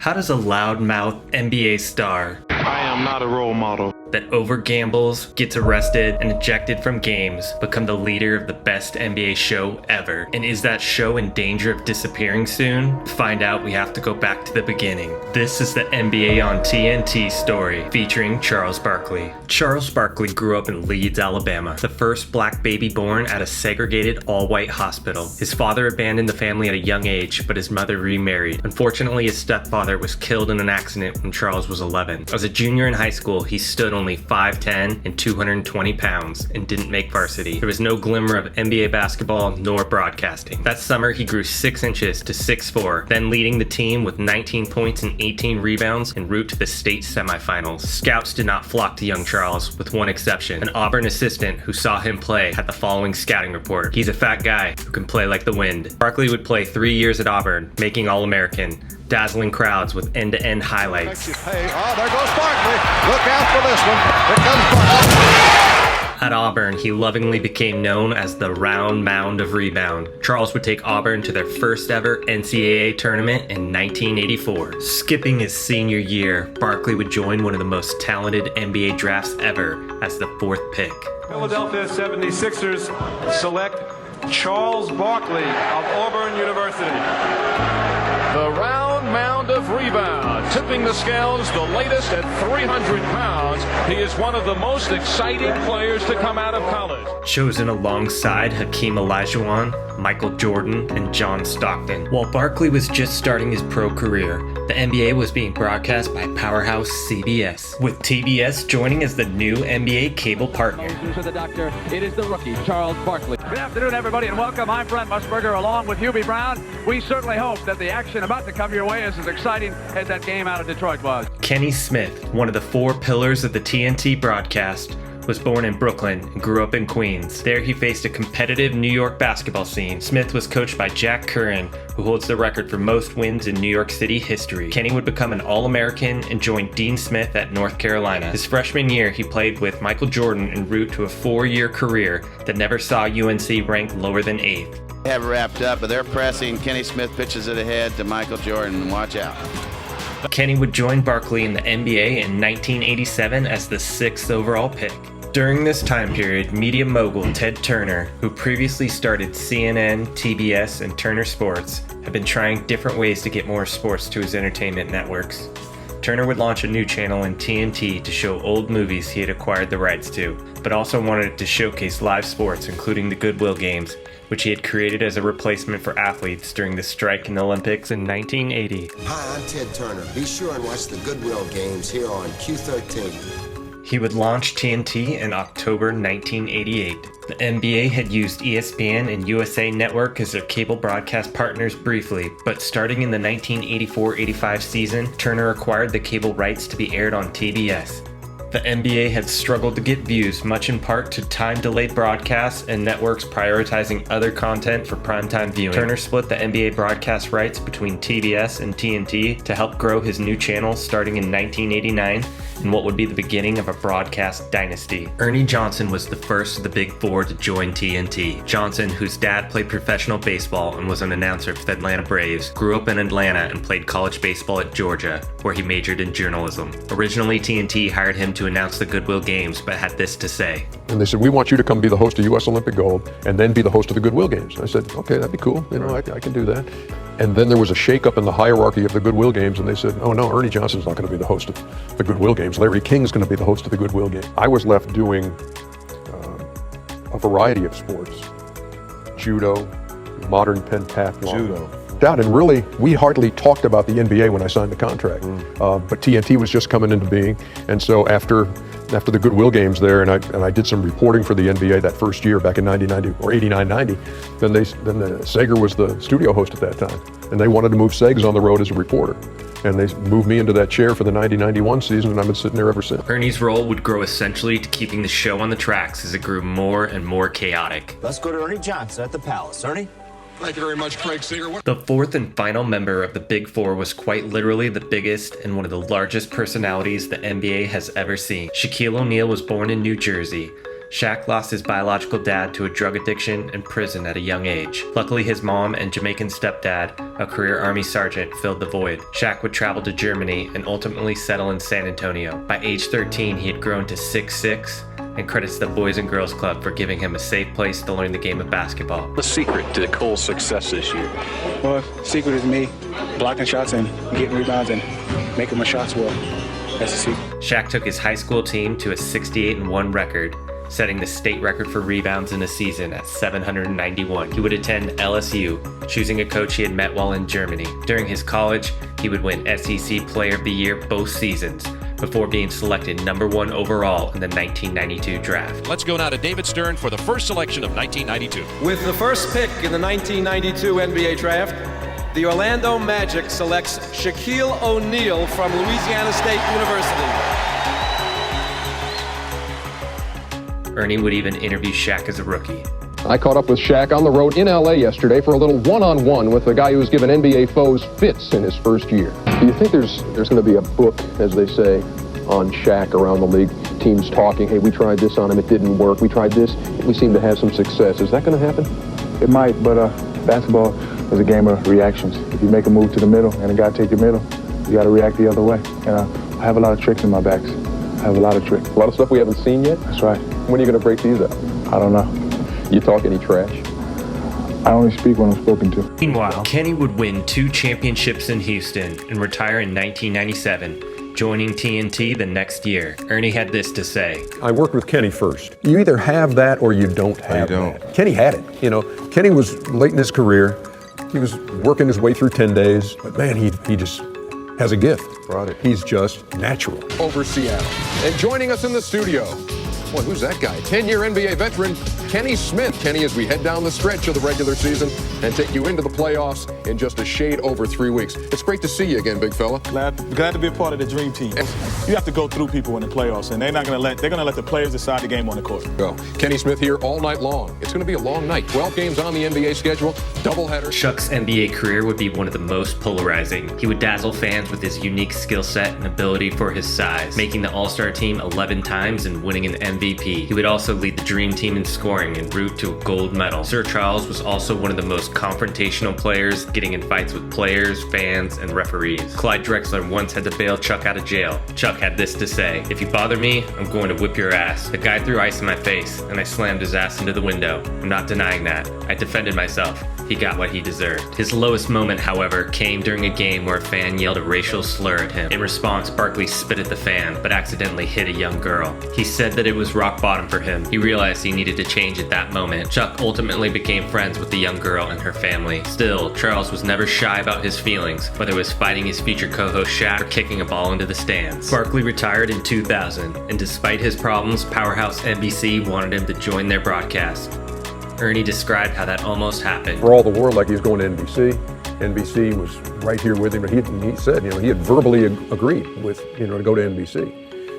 How does a loudmouth NBA star I am not a role model that over-gambles, gets arrested, and ejected from games become the leader of the best NBA show ever? And is that show in danger of disappearing soon? To find out, we have to go back to the beginning. This is the NBA on TNT story featuring Charles Barkley. Charles Barkley grew up in Leeds, Alabama, the first black baby born at a segregated all-white hospital. His father abandoned the family at a young age, but his mother remarried. Unfortunately, his stepfather was killed in an accident when Charles was 11. As a junior in high school, he stood only 5'10" and 220 pounds and didn't make varsity. There was no glimmer of NBA basketball nor broadcasting. That summer, he grew 6 inches to 6'4", then leading the team with 19 points and 18 rebounds en route to the state semifinals. Scouts did not flock to young Charles, with one exception. An Auburn assistant who saw him play had the following scouting report: "He's a fat guy who can play like the wind." Barkley would play 3 years at Auburn, making All-American, dazzling crowds with end-to-end highlights. Hey, oh, there goes Barkley. Look out for this one. Here comes Barkley. At Auburn, he lovingly became known as the Round Mound of Rebound. Charles would take Auburn to their first ever NCAA tournament in 1984. Skipping his senior year, Barkley would join one of the most talented NBA drafts ever as the 4th pick. Philadelphia 76ers select Charles Barkley of Auburn University. The round mound of rebound, tipping the scales, the latest at 300 pounds. He is one of the most exciting players to come out of college. Chosen alongside Hakeem Olajuwon, Michael Jordan, and John Stockton. While Barkley was just starting his pro career, the NBA was being broadcast by powerhouse CBS, with TBS joining as the new NBA cable partner. To the doctor, it is the rookie, Charles Barkley. Good afternoon, everybody, and welcome. I'm Brent Musburger, along with Hubie Brown. We certainly hope that the action about to come your way is as exciting as that game out of Detroit was. Kenny Smith, one of the 4 pillars of the TNT broadcast, was born in Brooklyn and grew up in Queens. There he faced a competitive New York basketball scene. Smith was coached by Jack Curran, who holds the record for most wins in New York City history. Kenny would become an All-American and join Dean Smith at North Carolina. His freshman year, he played with Michael Jordan en route to a 4-year career that never saw UNC ranked lower than 8th. They have it wrapped up, but they're pressing. Kenny Smith pitches it ahead to Michael Jordan. Watch out. Kenny would join Barkley in the NBA in 1987 as the 6th overall pick. During this time period, media mogul Ted Turner, who previously started CNN, TBS, and Turner Sports, had been trying different ways to get more sports to his entertainment networks. Turner would launch a new channel in TNT to show old movies he had acquired the rights to, but also wanted to showcase live sports, including the Goodwill Games, which he had created as a replacement for athletes during the strike in the Olympics in 1980. Hi, I'm Ted Turner. Be sure and watch the Goodwill Games here on Q13. He would launch TNT in October 1988. The NBA had used ESPN and USA Network as their cable broadcast partners briefly, but starting in the 1984-85 season, Turner acquired the cable rights to be aired on TBS. The NBA had struggled to get views, much in part to time-delayed broadcasts and networks prioritizing other content for primetime viewing. Turner split the NBA broadcast rights between TBS and TNT to help grow his new channel starting in 1989 in what would be the beginning of a broadcast dynasty. Ernie Johnson was the first of the Big Four to join TNT. Johnson, whose dad played professional baseball and was an announcer for the Atlanta Braves, grew up in Atlanta and played college baseball at Georgia, where he majored in journalism. Originally, TNT hired him to announce the Goodwill Games, but had this to say. And they said, "We want you to come be the host of U.S. Olympic Gold and then be the host of the Goodwill Games." I said, "Okay, that'd be cool. I can do that." And then there was a shakeup in the hierarchy of the Goodwill Games, and they said, "Oh no, Ernie Johnson's not going to be the host of the Goodwill Games. Larry King's going to be the host of the Goodwill Games." I was left doing a variety of sports: judo, modern pentathlon. Judo. And really, we hardly talked about the NBA when I signed the contract, but TNT was just coming into being, and so after the Goodwill Games there, and I did some reporting for the NBA that first year back in 1990 or 89-90. Then the Sager was the studio host at that time, and they wanted to move Segs on the road as a reporter, and they moved me into that chair for the 90-91 season, and I've been sitting there ever since. Ernie's role would grow essentially to keeping the show on the tracks as it grew more and more chaotic. Let's go to Ernie Johnson at the Palace. Ernie? Thank you very much, Craig Seeger. The 4th and final member of the Big Four was quite literally the biggest and one of the largest personalities the NBA has ever seen. Shaquille O'Neal was born in New Jersey. Shaq lost his biological dad to a drug addiction and prison at a young age. Luckily, his mom and Jamaican stepdad, a career Army sergeant, filled the void. Shaq would travel to Germany and ultimately settle in San Antonio. By age 13, he had grown to 6'6", and credits the Boys and Girls Club for giving him a safe place to learn the game of basketball. The secret to Cole's success this year? Well, the secret is me blocking shots and getting rebounds and making my shots well. That's the secret. Shaq took his high school team to a 68-1 record, setting the state record for rebounds in a season at 791. He would attend LSU, choosing a coach he had met while in Germany. During his college, he would win SEC Player of the Year both seasons, before being selected #1 overall in the 1992 draft. Let's go now to David Stern for the first selection of 1992. With the first pick in the 1992 NBA draft, the Orlando Magic selects Shaquille O'Neal from Louisiana State University. Ernie would even interview Shaq as a rookie. I caught up with Shaq on the road in LA yesterday for a little one-on-one with the guy who was given NBA foes fits in his first year. Do you think there's going to be a book, as they say, on Shaq around the league? Teams talking, hey, we tried this on him, it didn't work. We tried this, we seem to have some success. Is that going to happen? It might, but basketball is a game of reactions. If you make a move to the middle and a guy take your middle, you got to react the other way. And I have a lot of tricks in my backs. I have a lot of tricks. A lot of stuff we haven't seen yet? That's right. When are you going to break these up? I don't know. You talk any trash? I only speak when I'm spoken to. Meanwhile, Kenny would win 2 championships in Houston and retire in 1997, joining TNT the next year. Ernie had this to say. I worked with Kenny first. You either have that or you don't have that. Kenny had it. You know, Kenny was late in his career. He was working his way through 10 days. But man, he just has a gift. Right. He's just natural. Over Seattle. And joining us in the studio, boy, who's that guy? 10-year NBA veteran, Kenny Smith. Kenny, as we head down the stretch of the regular season and take you into the playoffs in just a shade over 3 weeks. It's great to see you again, big fella. Glad to be a part of the dream team. You have to go through people in the playoffs, and they're going to let the players decide the game on the court. Go. Kenny Smith here all night long. It's going to be a long night. 12 games on the NBA schedule, doubleheader. Shaq's NBA career would be one of the most polarizing. He would dazzle fans with his unique skill set and ability for his size, making the All-Star team 11 times and winning an MVP. He would also lead the dream team in scoring en route to a gold medal. Sir Charles was also one of the most confrontational players, getting in fights with players, fans, and referees. Clyde Drexler once had to bail Chuck out of jail. Chuck had this to say, "If you bother me, I'm going to whip your ass." The guy threw ice in my face, and I slammed his ass into the window. I'm not denying that. I defended myself. He got what he deserved. His lowest moment, however, came during a game where a fan yelled a racial slur at him. In response, Barkley spit at the fan, but accidentally hit a young girl. He said that it was rock bottom for him. He realized he needed to change at that moment. Chuck ultimately became friends with the young girl and her family. Still, Charles was never shy about his feelings, whether it was fighting his future co-host Shaq or kicking a ball into the stands. Barkley retired in 2000, and despite his problems, Powerhouse NBC wanted him to join their broadcast. Ernie described how that almost happened. For all the world, like he was going to NBC. NBC was right here with him, but he said, he had verbally agreed with, to go to NBC.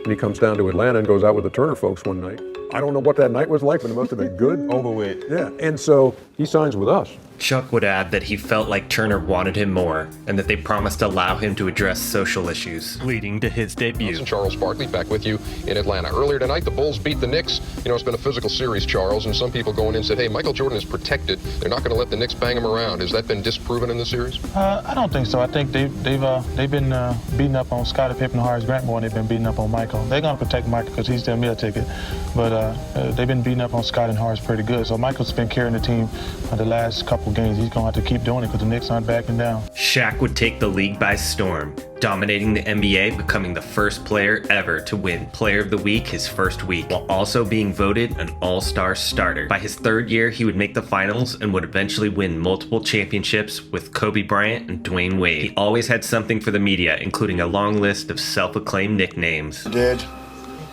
And he comes down to Atlanta and goes out with the Turner folks one night. I don't know what that night was like, but it must have been good. Over with. Yeah, and so he signs with us. Chuck would add that he felt like Turner wanted him more, and that they promised to allow him to address social issues, leading to his debut. Charles Barkley back with you in Atlanta. Earlier tonight, the Bulls beat the Knicks. It's been a physical series, Charles, and some people going in said, hey, Michael Jordan is protected. They're not going to let the Knicks bang him around. Has that been disproven in the series? I don't think so. I think they've been beating up on Scottie Pippen, Horace Grant more than they've been beating up on Michael. They're going to protect Michael because he's their meal ticket, but they've been beating up on Scott and Horace pretty good. So Michael's been carrying the team the last couple games. He's going to have to keep doing it because the Knicks aren't backing down. Shaq would take the league by storm, dominating the NBA, becoming the first player ever to win Player of the Week his first week, while also being voted an all-star starter. By his third year, he would make the finals and would eventually win multiple championships with Kobe Bryant and Dwayne Wade. He always had something for the media, including a long list of self-acclaimed nicknames. Dead,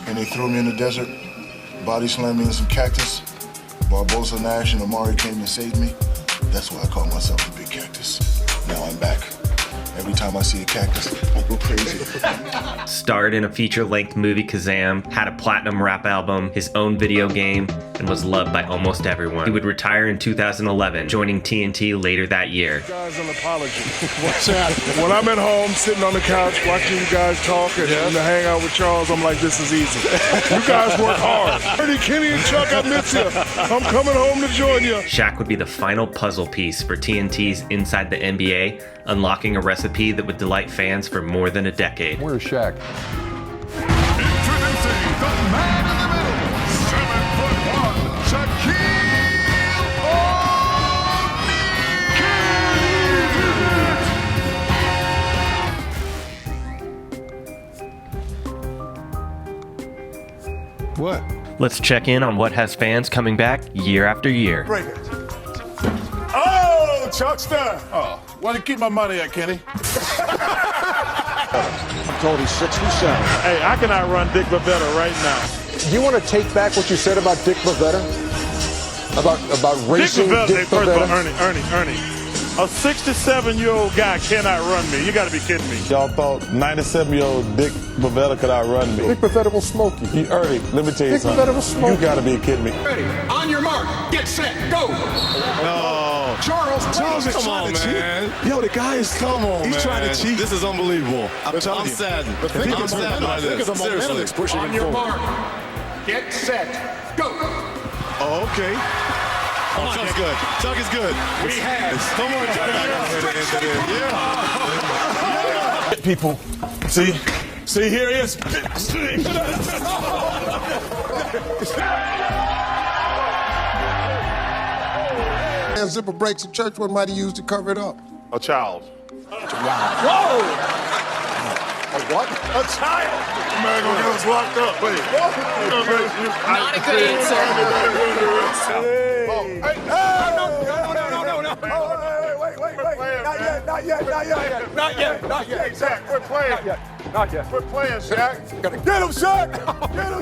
and they threw me in the desert, body slammed me in some cactus. Barbosa, Nash, and Amari came and saved me. That's why I call myself the Big Cactus. Now I'm back, Every time I see a cactus, I go crazy. Starred in a feature-length movie Kazam, had a platinum rap album, his own video game, and was loved by almost everyone. He would retire in 2011, joining TNT later that year. Guys, an apology. What's that? When I'm at home, sitting on the couch, watching you guys talk and hang out with Charles, I'm like, this is easy. You guys work hard. Ernie, Kenny, and Chuck, I miss you. I'm coming home to join you. Shaq would be the final puzzle piece for TNT's Inside the NBA, unlocking a recipe that would delight fans for more than a decade. Where's Shaq? Introducing the man in the middle, 7'1", Shaquille O'Neal. What? Let's check in on what has fans coming back year after year. Break it. Oh, Chuckster. Oh, where to keep my money at, Kenny? I'm told he's 6'7". Hey, I can outrun Dick Bavetta right now. Do you want to take back what you said about Dick Bavetta? About racing Dick Bavetta? Ernie. A 67-year-old guy cannot run me. You got to be kidding me. Y'all thought 97-year-old Dick Bavetta could outrun me. Dick Bavetta will smoke you. Ernie, let me tell you something. Dick Bavetta will smoke you. You got to be kidding me. Ready, on your mark, get set, go! No. Charles is trying to cheat. Yo, the guy is he's trying to cheat. This is unbelievable. I'm saddened. I'm saddened by this. Seriously. On your mark, get set, go! Oh, okay. Oh, Chuck's good. Chuck is good. We have. Come on, Chuck. Yeah. People, see, here he is. And zipper breaks, the church one might have used to cover it up. A child. Whoa! A what? A child. The man gonna get us locked up. Wait. Not a good answer. Hey. No. Not yet. Shaq, we're playing. Not yet. We're playing, Shaq. Get him, Shaq.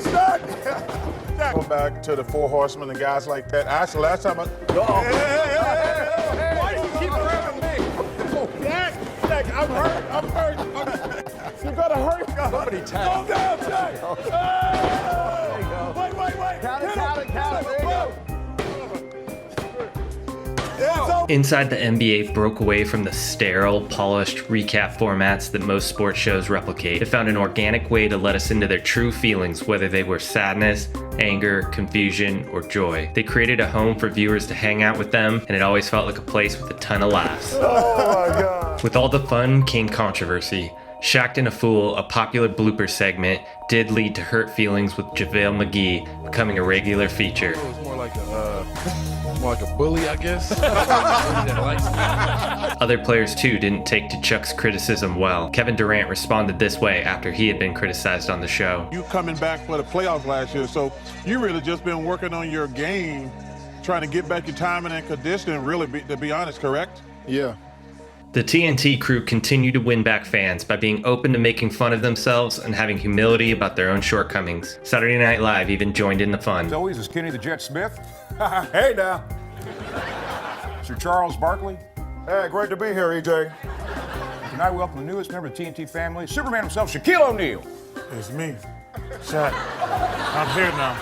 Shaq. Go back to the Four Horsemen and guys like that. Actually, last time I... Hey. Why do you keep around me? Shaq, I'm hurt. You gotta hurt. Somebody tag. Calm down, Shaq. Wait. Count it. There you go. Inside the NBA broke away from the sterile, polished recap formats that most sports shows replicate. It found an organic way to let us into their true feelings, whether they were sadness, anger, confusion, or joy. They created a home for viewers to hang out with them, and it always felt like a place with a ton of laughs. Oh my God. With all the fun came controversy. Shaqtin' a Fool, a popular blooper segment, did lead to hurt feelings with JaVale McGee becoming a regular feature. It was more like a bully, I guess. Other players too didn't take to Chuck's criticism well. Kevin Durant responded this way after he had been criticized on the show. You coming back for the playoffs last year, so you really just been working on your game, trying to get back your timing and conditioning, really, to be honest, correct? Yeah. The TNT crew continued to win back fans by being open to making fun of themselves and having humility about their own shortcomings. Saturday Night Live even joined in the fun. As always, is Kenny the Jet Smith. Hey now. Sir Charles Barkley. Hey, great to be here, EJ. Tonight we welcome the newest member of the TNT family, Superman himself, Shaquille O'Neal. It's me, Shaq. I'm here now.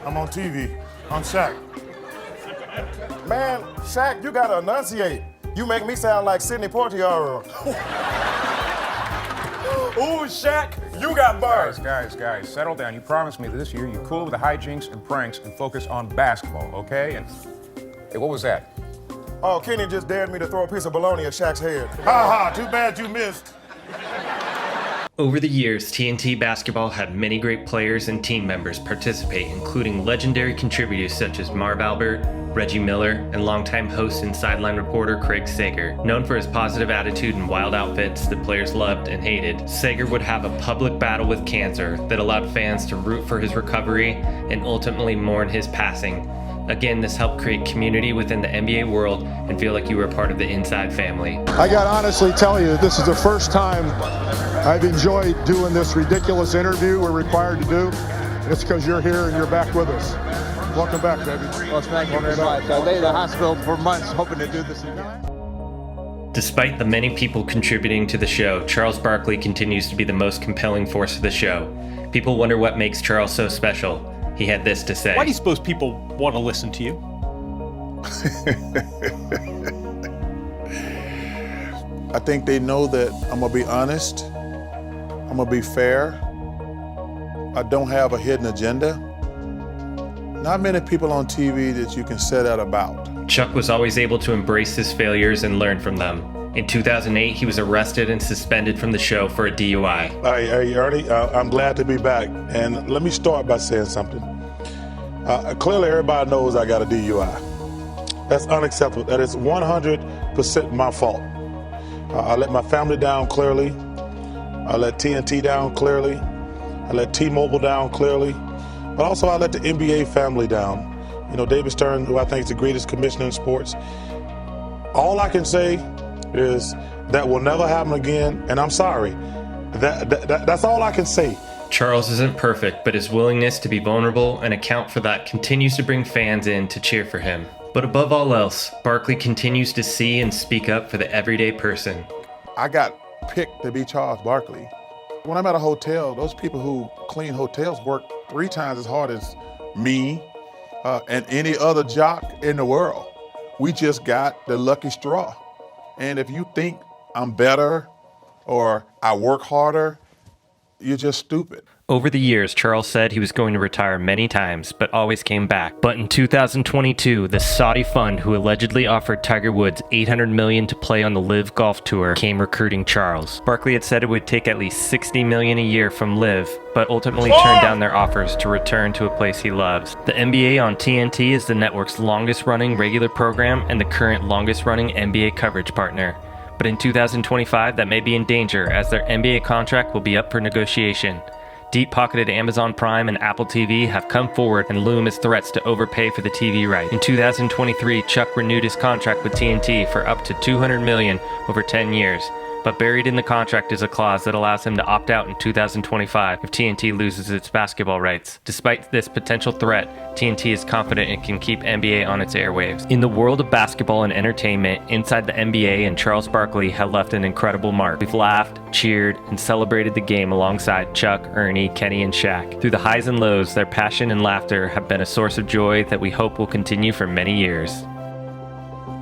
I'm on TV. I'm Shaq. Man, Shaq, you gotta enunciate. You make me sound like Sidney Poitier. Ooh, Shaq, you got bars. Guys, settle down. You promised me that this year you cool with the hijinks and pranks and focus on basketball, okay? And hey, what was that? Oh, Kenny just dared me to throw a piece of bologna at Shaq's head. Ha, too bad you missed. Over the years, TNT basketball had many great players and team members participate, including legendary contributors such as Marv, Reggie Miller, and longtime host and sideline reporter Craig Sager. Known for his positive attitude and wild outfits that players loved and hated, Sager would have a public battle with cancer that allowed fans to root for his recovery and ultimately mourn his passing. Again, this helped create community within the NBA world and feel like you were a part of the Inside family. I gotta honestly tell you, this is the first time I've enjoyed doing this ridiculous interview we're required to do. It's because you're here and you're back with us. Welcome back, baby. Well, thank you very much. I lay in the hospital for months hoping to do this again. Despite the many people contributing to the show, Charles Barkley continues to be the most compelling force of the show. People wonder what makes Charles so special. He had this to say. Why do you suppose people want to listen to you? I think they know that I'm going to be honest. I'm going to be fair. I don't have a hidden agenda. Not many people on TV that you can say that about. Chuck was always able to embrace his failures and learn from them. In 2008, he was arrested and suspended from the show for a DUI. Hey, Ernie, I'm glad to be back. And let me start by saying something. Clearly, everybody knows I got a DUI. That's unacceptable. That is 100% my fault. I let my family down clearly. I let TNT down clearly. I let T-Mobile down clearly. But also I let the NBA family down. You know, David Stern, who I think is the greatest commissioner in sports. All I can say is that will never happen again, and I'm sorry. That's all I can say. Charles isn't perfect, but his willingness to be vulnerable and account for that continues to bring fans in to cheer for him. But above all else, Barkley continues to see and speak up for the everyday person. I got picked to be Charles Barkley. When I'm at a hotel, those people who clean hotels work 3 times as hard as me and any other jock in the world. We just got the lucky straw. And if you think I'm better or I work harder, you're just stupid. Over the years, Charles said he was going to retire many times, but always came back. But in 2022, the Saudi fund who allegedly offered Tiger Woods $800 million to play on the LIV Golf Tour came recruiting Charles. Barkley had said it would take at least $60 million a year from LIV, but ultimately turned down their offers to return to a place he loves. The NBA on TNT is the network's longest-running regular program and the current longest-running NBA coverage partner. But in 2025, that may be in danger as their NBA contract will be up for negotiation. Deep-pocketed Amazon Prime and Apple TV have come forward and loom as threats to overpay for the TV right. In 2023, Chuck renewed his contract with TNT for up to $200 million over 10 years. But buried in the contract is a clause that allows him to opt out in 2025 if TNT loses its basketball rights. Despite this potential threat, TNT is confident it can keep NBA on its airwaves. In the world of basketball and entertainment, inside the NBA and Charles Barkley have left an incredible mark. We've laughed, cheered, and celebrated the game alongside Chuck, Ernie, Kenny, and Shaq. Through the highs and lows, their passion and laughter have been a source of joy that we hope will continue for many years.